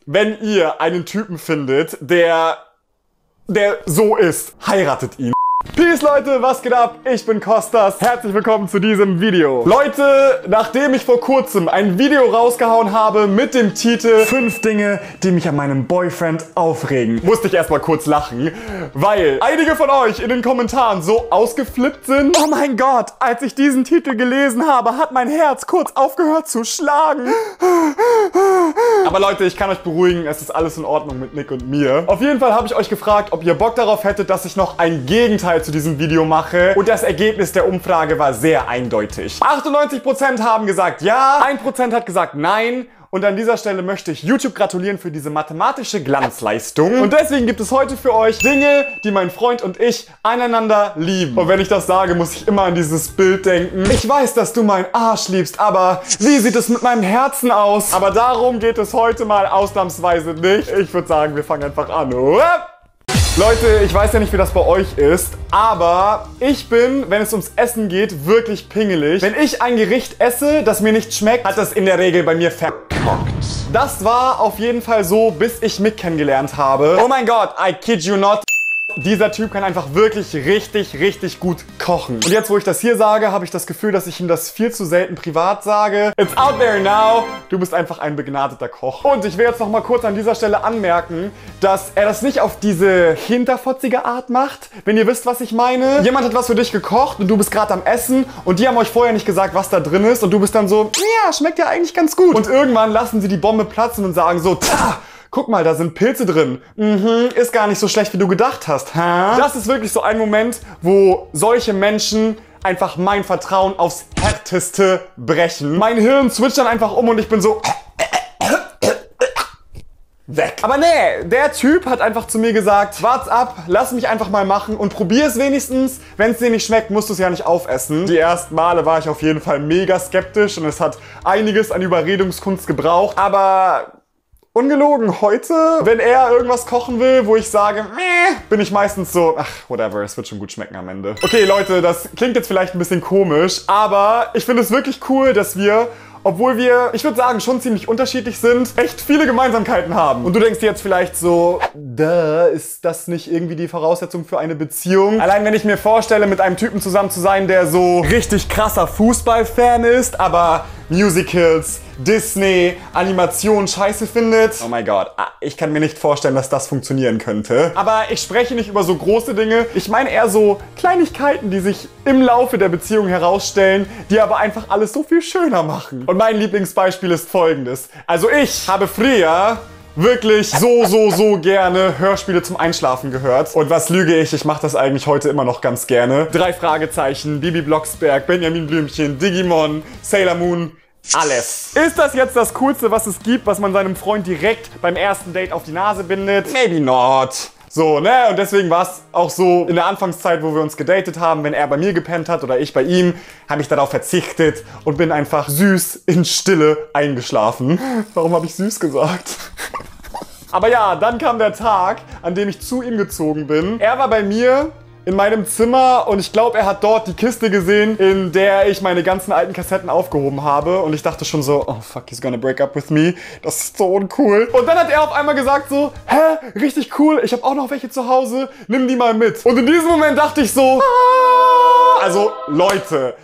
Wenn ihr einen Typen findet, der so ist, heiratet ihn. Peace Leute, was geht ab? Ich bin Kostas. Herzlich willkommen zu diesem Video. Leute, nachdem ich vor kurzem ein Video rausgehauen habe mit dem Titel 5 Dinge, die mich an meinem Boyfriend aufregen, musste ich erstmal kurz lachen, weil einige von euch in den Kommentaren so ausgeflippt sind. Oh mein Gott, als ich diesen Titel gelesen habe, hat mein Herz kurz aufgehört zu schlagen. Aber Leute, ich kann euch beruhigen, es ist alles in Ordnung mit Nick und mir. Auf jeden Fall habe ich euch gefragt, ob ihr Bock darauf hättet, dass ich noch ein Gegenteil zu diesem Video mache. Und das Ergebnis der Umfrage war sehr eindeutig. 98% haben gesagt ja, 1% hat gesagt nein. Und an dieser Stelle möchte ich YouTube gratulieren für diese mathematische Glanzleistung. Und deswegen gibt es heute für euch Dinge, die mein Freund und ich aneinander lieben. Und wenn ich das sage, muss ich immer an dieses Bild denken. Ich weiß, dass du meinen Arsch liebst, aber wie sieht es mit meinem Herzen aus? Aber darum geht es heute mal ausnahmsweise nicht. Ich würde sagen, wir fangen einfach an. Leute, ich weiß ja nicht, wie das bei euch ist, aber ich bin, wenn es ums Essen geht, wirklich pingelig. Wenn ich ein Gericht esse, das mir nicht schmeckt, hat das in der Regel bei mir verkackt. Das war auf jeden Fall so, bis ich Mick kennengelernt habe. Oh mein Gott, I kid you not. Dieser Typ kann einfach wirklich richtig gut kochen. Und jetzt, wo ich das hier sage, habe ich das Gefühl, dass ich ihm das viel zu selten privat sage. It's out there now. Du bist einfach ein begnadeter Koch. Und ich will jetzt noch mal kurz an dieser Stelle anmerken, dass er das nicht auf diese hinterfotzige Art macht, wenn ihr wisst, was ich meine. Jemand hat was für dich gekocht und du bist gerade am Essen und die haben euch vorher nicht gesagt, was da drin ist und du bist dann so, ja, schmeckt ja eigentlich ganz gut. Und irgendwann lassen sie die Bombe platzen und sagen so, guck mal, da sind Pilze drin. Ist gar nicht so schlecht, wie du gedacht hast. Das ist wirklich so ein Moment, wo solche Menschen einfach mein Vertrauen aufs Härteste brechen. Mein Hirn switcht dann einfach um und ich bin so weg. Aber nee, der Typ hat einfach zu mir gesagt, wart's ab, lass mich einfach mal machen und probier es wenigstens. Wenn es dir nicht schmeckt, musst du es ja nicht aufessen. Die ersten Male war ich auf jeden Fall mega skeptisch und es hat einiges an Überredungskunst gebraucht. Aber ungelogen, heute, wenn er irgendwas kochen will, wo ich sage, bin ich meistens so, ach, whatever, es wird schon gut schmecken am Ende. Okay, Leute, das klingt jetzt vielleicht ein bisschen komisch, aber ich finde es wirklich cool, dass wir, obwohl wir, ich würde sagen, schon ziemlich unterschiedlich sind, echt viele Gemeinsamkeiten haben. Und du denkst dir jetzt vielleicht so, ist das nicht irgendwie die Voraussetzung für eine Beziehung? Allein wenn ich mir vorstelle, mit einem Typen zusammen zu sein, der so richtig krasser Fußballfan ist, aber Musicals, Disney, Animation scheiße findet. Oh mein Gott, ich kann mir nicht vorstellen, dass das funktionieren könnte. Aber ich spreche nicht über so große Dinge. Ich meine eher so Kleinigkeiten, die sich im Laufe der Beziehung herausstellen, die aber einfach alles so viel schöner machen. Und mein Lieblingsbeispiel ist folgendes. Also ich habe früher wirklich so gerne Hörspiele zum Einschlafen gehört. Und was lüge ich? Ich mache das eigentlich heute immer noch ganz gerne. 3 Fragezeichen, Bibi Blocksberg, Benjamin Blümchen, Digimon, Sailor Moon. Alles. Ist das jetzt das Coolste, was es gibt, was man seinem Freund direkt beim ersten Date auf die Nase bindet? Maybe not. So, ne? Und deswegen war es auch so in der Anfangszeit, wo wir uns gedatet haben, wenn er bei mir gepennt hat oder ich bei ihm, habe ich darauf verzichtet und bin einfach süß in Stille eingeschlafen. Warum habe ich süß gesagt? Aber ja, dann kam der Tag, an dem ich zu ihm gezogen bin. Er war bei mir in meinem Zimmer und ich glaube, er hat dort die Kiste gesehen, in der ich meine ganzen alten Kassetten aufgehoben habe. Und ich dachte schon so, oh fuck, he's gonna break up with me. Das ist so uncool. Und dann hat er auf einmal gesagt so, hä, richtig cool, ich habe auch noch welche zu Hause, nimm die mal mit. Und in diesem Moment dachte ich so, also Leute,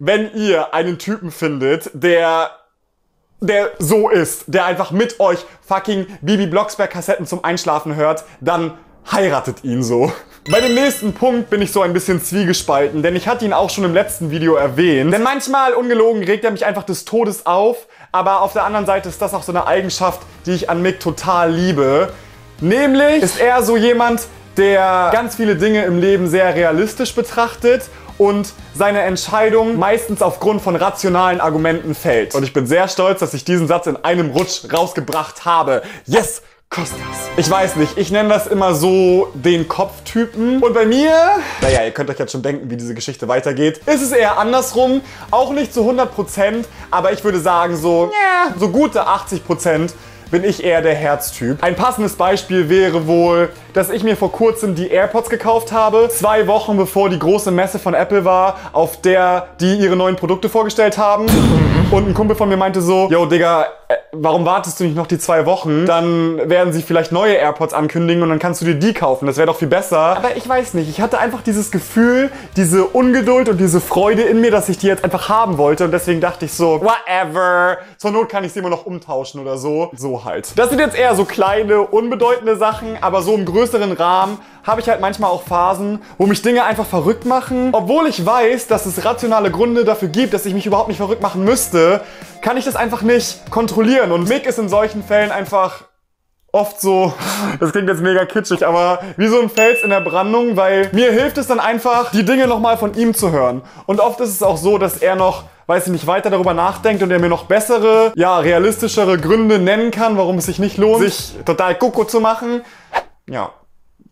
wenn ihr einen Typen findet, der so ist, der einfach mit euch fucking Bibi Blocksberg Kassetten zum Einschlafen hört, dann heiratet ihn so. Bei dem nächsten Punkt bin ich so ein bisschen zwiegespalten, denn ich hatte ihn auch schon im letzten Video erwähnt. Denn manchmal, ungelogen, regt er mich einfach des Todes auf, aber auf der anderen Seite ist das auch so eine Eigenschaft, die ich an Mick total liebe. Nämlich ist er so jemand, der ganz viele Dinge im Leben sehr realistisch betrachtet und seine Entscheidung meistens aufgrund von rationalen Argumenten fällt. Und ich bin sehr stolz, dass ich diesen Satz in einem Rutsch rausgebracht habe. Yes! Kostas. Ich weiß nicht, ich nenne das immer so den Kopftypen. Und bei mir, naja, ihr könnt euch jetzt schon denken, wie diese Geschichte weitergeht, ist es eher andersrum. Auch nicht zu 100%, aber ich würde sagen so gute 80% bin ich eher der Herztyp. Ein passendes Beispiel wäre wohl, dass ich mir vor kurzem die AirPods gekauft habe. 2 Wochen bevor die große Messe von Apple war, auf der die ihre neuen Produkte vorgestellt haben. Und ein Kumpel von mir meinte so, yo Digga, warum wartest du nicht noch die 2 Wochen? Dann werden sie vielleicht neue AirPods ankündigen und dann kannst du dir die kaufen. Das wäre doch viel besser. Aber ich weiß nicht, ich hatte einfach dieses Gefühl, diese Ungeduld und diese Freude in mir, dass ich die jetzt einfach haben wollte. Und deswegen dachte ich so, whatever. Zur Not kann ich sie immer noch umtauschen oder so. So halt. Das sind jetzt eher so kleine, unbedeutende Sachen, aber so im größeren Rahmen habe ich halt manchmal auch Phasen, wo mich Dinge einfach verrückt machen. Obwohl ich weiß, dass es rationale Gründe dafür gibt, dass ich mich überhaupt nicht verrückt machen müsste, kann ich das einfach nicht kontrollieren. Und Mick ist in solchen Fällen einfach oft so, das klingt jetzt mega kitschig, aber wie so ein Fels in der Brandung, weil mir hilft es dann einfach, die Dinge nochmal von ihm zu hören. Und oft ist es auch so, dass er noch, weiß ich nicht, weiter darüber nachdenkt und er mir noch bessere, ja, realistischere Gründe nennen kann, warum es sich nicht lohnt, sich total Koko zu machen. Ja.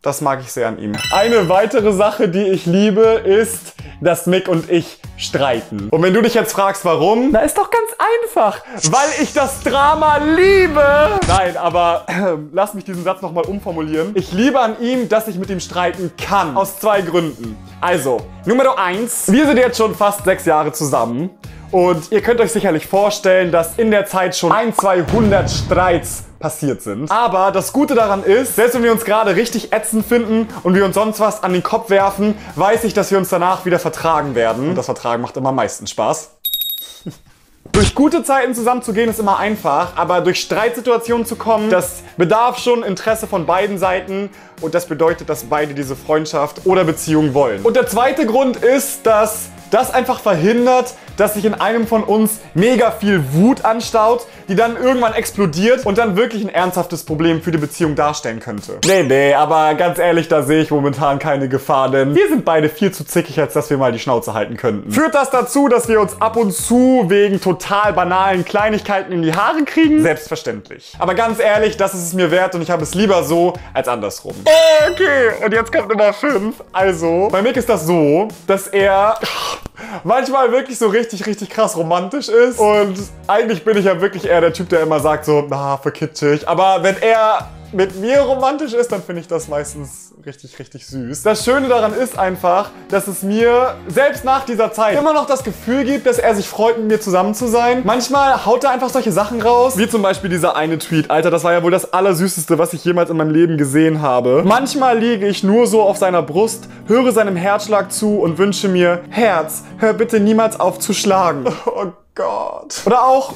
Das mag ich sehr an ihm. Eine weitere Sache, die ich liebe, ist, dass Mick und ich streiten. Und wenn du dich jetzt fragst, warum? Na, ist doch ganz einfach. Weil ich das Drama liebe. Nein, aber lass mich diesen Satz nochmal umformulieren. Ich liebe an ihm, dass ich mit ihm streiten kann. Aus 2 Gründen. Also, Nummer 1. Wir sind jetzt schon fast 6 Jahre zusammen. Und ihr könnt euch sicherlich vorstellen, dass in der Zeit schon 200 Streits passiert sind. Aber das Gute daran ist, selbst wenn wir uns gerade richtig ätzend finden und wir uns sonst was an den Kopf werfen, weiß ich, dass wir uns danach wieder vertragen werden. Und das Vertragen macht immer am meisten Spaß. Durch gute Zeiten zusammenzugehen ist immer einfach, aber durch Streitsituationen zu kommen, das bedarf schon Interesse von beiden Seiten und das bedeutet, dass beide diese Freundschaft oder Beziehung wollen. Und der zweite Grund ist, dass das einfach verhindert, dass sich in einem von uns mega viel Wut anstaut, die dann irgendwann explodiert und dann wirklich ein ernsthaftes Problem für die Beziehung darstellen könnte. Nee, aber ganz ehrlich, da sehe ich momentan keine Gefahr, denn wir sind beide viel zu zickig, als dass wir mal die Schnauze halten könnten. Führt das dazu, dass wir uns ab und zu wegen total banalen Kleinigkeiten in die Haare kriegen? Selbstverständlich. Aber ganz ehrlich, das ist es mir wert und ich habe es lieber so als andersrum. Okay, und jetzt kommt Nummer 5. Also, bei Mick ist das so, dass er manchmal wirklich so richtig krass romantisch ist. Und eigentlich bin ich ja wirklich eher der Typ, der immer sagt so, na, für kitschig. Aber wenn er mit mir romantisch ist, dann finde ich das meistens richtig süß. Das Schöne daran ist einfach, dass es mir selbst nach dieser Zeit immer noch das Gefühl gibt, dass er sich freut, mit mir zusammen zu sein. Manchmal haut er einfach solche Sachen raus, wie zum Beispiel dieser eine Tweet. Alter, das war ja wohl das Allersüßeste, was ich jemals in meinem Leben gesehen habe. Manchmal liege ich nur so auf seiner Brust, höre seinem Herzschlag zu und wünsche mir, Herz, hör bitte niemals auf zu schlagen. Oh Gott. Oder auch,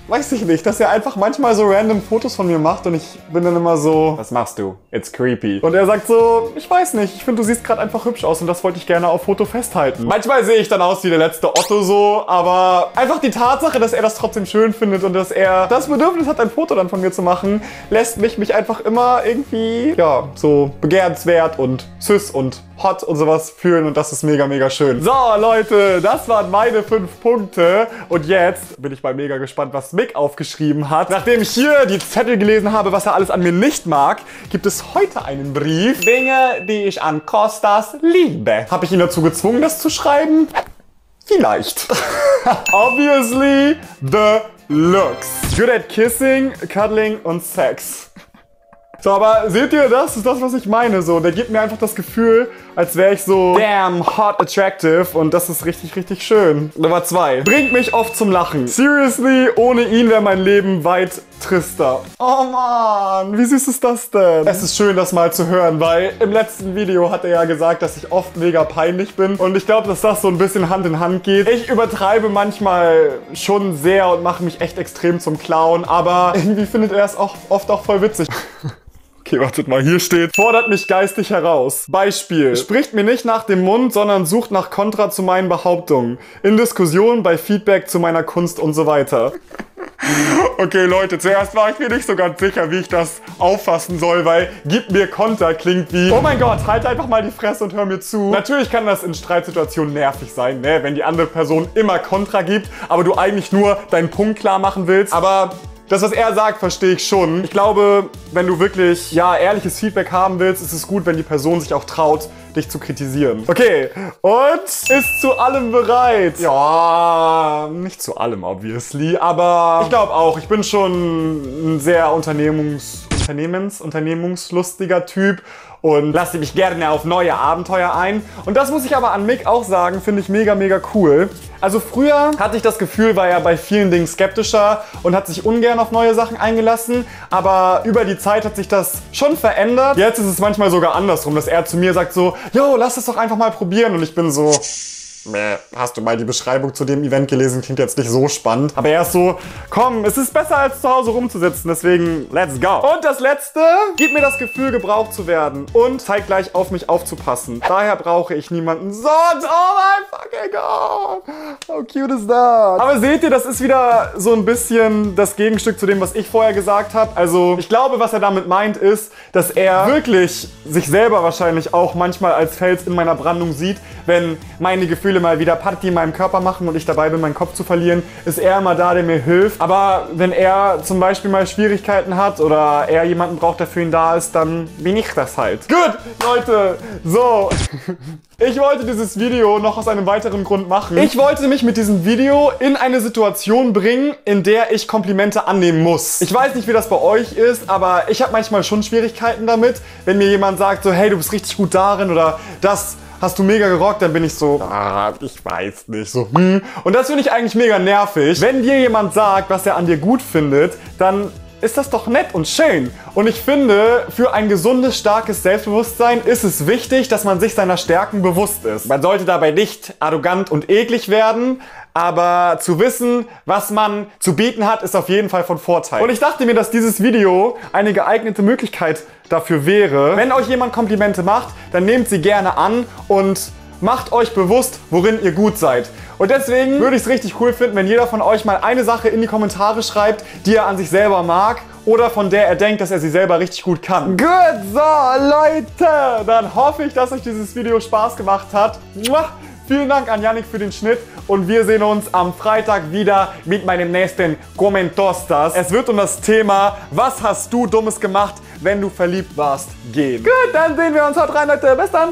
weiß ich nicht, dass er einfach manchmal so random Fotos von mir macht und ich bin dann immer so, was machst du? It's creepy. Und er sagt so, ich weiß nicht, ich finde, du siehst gerade einfach hübsch aus und das wollte ich gerne auf Foto festhalten. Manchmal sehe ich dann aus wie der letzte Otto so, aber einfach die Tatsache, dass er das trotzdem schön findet und dass er das Bedürfnis hat, ein Foto dann von mir zu machen, lässt mich einfach immer irgendwie, ja, so begehrenswert und süß und hot und sowas fühlen und das ist mega schön. So, Leute, das waren meine 5 Punkte und jetzt bin ich mal mega gespannt, was Mick aufgeschrieben hat. Nachdem ich hier die Zettel gelesen habe, was er alles an mir nicht mag, gibt es heute einen Brief. Dinge, die ich an Kostas liebe. Habe ich ihn dazu gezwungen, das zu schreiben? Vielleicht. Obviously, the looks. Good at kissing, cuddling und sex. So, aber seht ihr das? Das ist das, was ich meine. So, der gibt mir einfach das Gefühl, als wäre ich so damn hot attractive und das ist richtig schön. Nummer 2. Bringt mich oft zum Lachen. Seriously, ohne ihn wäre mein Leben weit trister. Oh Mann, wie süß ist das denn? Es ist schön, das mal zu hören, weil im letzten Video hat er ja gesagt, dass ich oft mega peinlich bin und ich glaube, dass das so ein bisschen Hand in Hand geht. Ich übertreibe manchmal schon sehr und mache mich echt extrem zum Clown, aber irgendwie findet er es auch oft auch voll witzig. Okay, wartet mal, hier steht, fordert mich geistig heraus. Beispiel, spricht mir nicht nach dem Mund, sondern sucht nach Kontra zu meinen Behauptungen. In Diskussionen, bei Feedback zu meiner Kunst und so weiter. Okay, Leute, zuerst war ich mir nicht so ganz sicher, wie ich das auffassen soll, weil gib mir Konter klingt wie, oh mein Gott, halt einfach mal die Fresse und hör mir zu. Natürlich kann das in Streitsituationen nervig sein, ne, wenn die andere Person immer Kontra gibt, aber du eigentlich nur deinen Punkt klar machen willst. Aber das, was er sagt, verstehe ich schon. Ich glaube, wenn du wirklich, ja, ehrliches Feedback haben willst, ist es gut, wenn die Person sich auch traut, dich zu kritisieren. Okay, und ist zu allem bereit. Ja, nicht zu allem, obviously, aber ich glaube auch, ich bin schon ein sehr unternehmungslustiger Typ und lasse mich gerne auf neue Abenteuer ein. Und das muss ich aber an Mick auch sagen, finde ich mega, mega cool. Also früher hatte ich das Gefühl, war er bei vielen Dingen skeptischer und hat sich ungern auf neue Sachen eingelassen. Aber über die Zeit hat sich das schon verändert. Jetzt ist es manchmal sogar andersrum, dass er zu mir sagt so, yo, lass es doch einfach mal probieren. Und ich bin so... Hast du mal die Beschreibung zu dem Event gelesen? Klingt jetzt nicht so spannend. Aber er ist so, komm, es ist besser als zu Hause rumzusitzen, deswegen let's go. Und das Letzte, gib mir das Gefühl, gebraucht zu werden und zeig gleich auf mich aufzupassen. Daher brauche ich niemanden sonst. Oh mein fucking God. How cute is that? Aber seht ihr, das ist wieder so ein bisschen das Gegenstück zu dem, was ich vorher gesagt habe. Also ich glaube, was er damit meint, ist, dass er wirklich sich selber wahrscheinlich auch manchmal als Fels in meiner Brandung sieht, wenn meine Gefühle mal wieder Party in meinem Körper machen und ich dabei bin, meinen Kopf zu verlieren, ist er immer da, der mir hilft. Aber wenn er zum Beispiel mal Schwierigkeiten hat oder er jemanden braucht, der für ihn da ist, dann bin ich das halt. Gut, Leute, so. Ich wollte dieses Video noch aus einem weiteren Grund machen. Ich wollte mich mit diesem Video in eine Situation bringen, in der ich Komplimente annehmen muss. Ich weiß nicht, wie das bei euch ist, aber ich habe manchmal schon Schwierigkeiten damit, wenn mir jemand sagt so, hey, du bist richtig gut darin oder das hast du mega gerockt, dann bin ich so, ich weiß nicht, so, Und das finde ich eigentlich mega nervig. Wenn dir jemand sagt, was er an dir gut findet, dann ist das doch nett und schön. Und ich finde, für ein gesundes, starkes Selbstbewusstsein ist es wichtig, dass man sich seiner Stärken bewusst ist. Man sollte dabei nicht arrogant und eklig werden, aber zu wissen, was man zu bieten hat, ist auf jeden Fall von Vorteil. Und ich dachte mir, dass dieses Video eine geeignete Möglichkeit dafür wäre. Wenn euch jemand Komplimente macht, dann nehmt sie gerne an und macht euch bewusst, worin ihr gut seid. Und deswegen würde ich es richtig cool finden, wenn jeder von euch mal eine Sache in die Kommentare schreibt, die er an sich selber mag oder von der er denkt, dass er sie selber richtig gut kann. Gut, so Leute, dann hoffe ich, dass euch dieses Video Spaß gemacht hat. Vielen Dank an Yannick für den Schnitt und wir sehen uns am Freitag wieder mit meinem nächsten Commentostas. Es wird um das Thema, was hast du Dummes gemacht, wenn du verliebt warst, gehen. Gut, dann sehen wir uns. Haut rein, Leute. Bis dann.